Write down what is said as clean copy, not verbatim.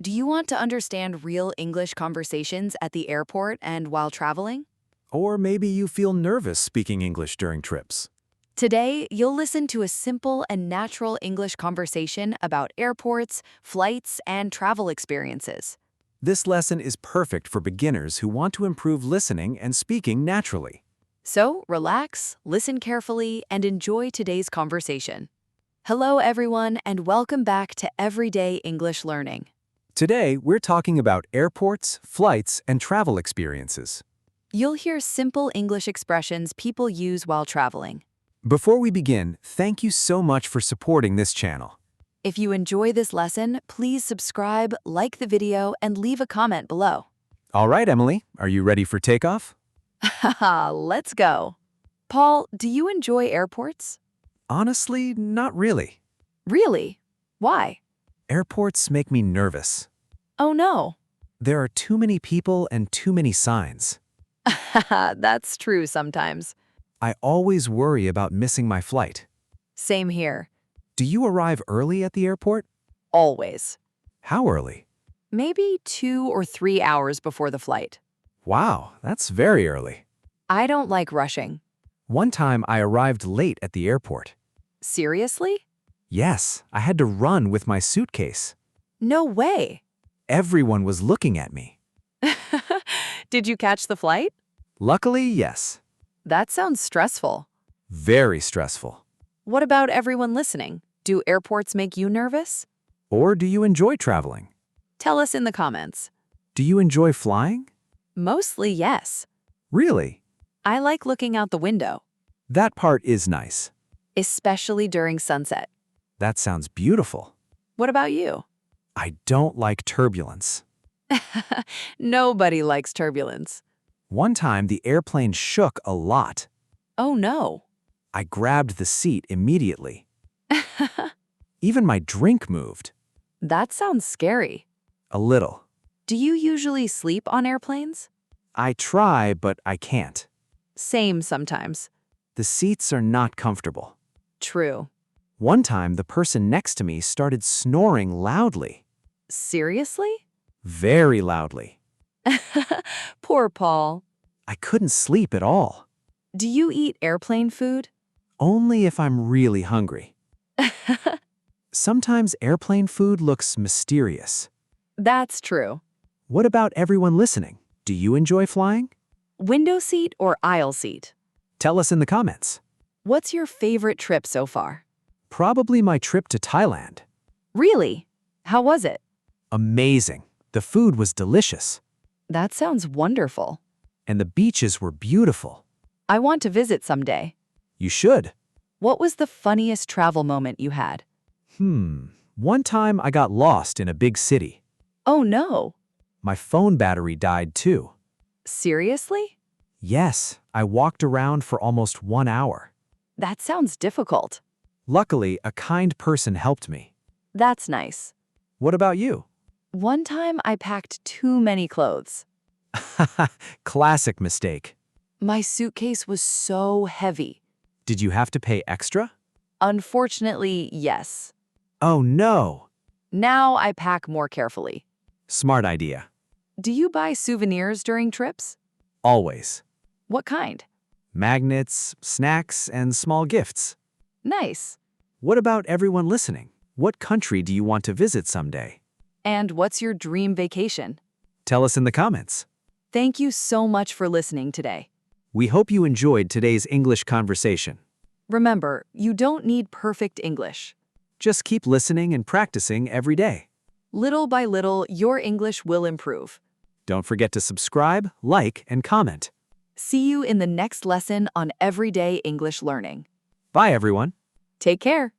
Do you want to understand real English conversations at the airport and while traveling? Or maybe you feel nervous speaking English during trips. Today, you'll listen to a simple and natural English conversation about airports, flights, and travel experiences. This lesson is perfect for beginners who want to improve listening and speaking naturally. So, relax, listen carefully, and enjoy today's conversation. Hello, everyone, and welcome back to Everyday English Learning. Today, we're talking about airports, flights, and travel experiences. You'll hear simple English expressions people use while traveling. Before we begin, thank you so much for supporting this channel. If you enjoy this lesson, please subscribe, like the video, and leave a comment below. All right, Emily, are you ready for takeoff? Haha, let's go. Paul, do you enjoy airports? Honestly, not really. Really? Why? Airports make me nervous. Oh no. There are too many people and too many signs. Haha, that's true sometimes. I always worry about missing my flight. Same here. Do you arrive early at the airport? Always. How early? Maybe 2 or 3 hours before the flight. Wow, that's very early. I don't like rushing. One time I arrived late at the airport. Seriously? Yes, I had to run with my suitcase. No way. Everyone was looking at me. Did you catch the flight? Luckily, yes. That sounds stressful. Very stressful. What about everyone listening? Do airports make you nervous? Or do you enjoy traveling? Tell us in the comments. Do you enjoy flying? Mostly yes. Really? I like looking out the window, That part is nice. especially during sunset. That sounds beautiful. What about you? I don't like turbulence. Nobody likes turbulence. One time the airplane shook a lot. Oh no. I grabbed the seat immediately. Even my drink moved. That sounds scary. A little. Do you usually sleep on airplanes? I try, but I can't. Same sometimes. The seats are not comfortable. True. One time, the person next to me started snoring loudly. Seriously? Very loudly. Poor Paul. I couldn't sleep at all. Do you eat airplane food? Only if I'm really hungry. Sometimes airplane food looks mysterious. That's true. What about everyone listening? Do you enjoy flying? Window seat or aisle seat? Tell us in the comments. What's your favorite trip so far? Probably my trip to Thailand. Really? How was it? Amazing. The food was delicious. That sounds wonderful. And the beaches were beautiful. I want to visit someday. You should. What was the funniest travel moment you had? One time I got lost in a big city. Oh no. My phone battery died too. Seriously? Yes, I walked around for almost 1 hour. That sounds difficult. Luckily, a kind person helped me. That's nice. What about you? One time I packed too many clothes. Classic mistake. My suitcase was so heavy. Did you have to pay extra? Unfortunately, yes. Oh no! Now I pack more carefully. Smart idea. Do you buy souvenirs during trips? Always. What kind? Magnets, snacks, and small gifts. Nice. What about everyone listening? What country do you want to visit someday? And what's your dream vacation? Tell us in the comments. Thank you so much for listening today. We hope you enjoyed today's English conversation. Remember, you don't need perfect English. Just keep listening and practicing every day. Little by little, your English will improve. Don't forget to subscribe, like, and comment. See you in the next lesson on Everyday English Learning. Bye, everyone. Take care.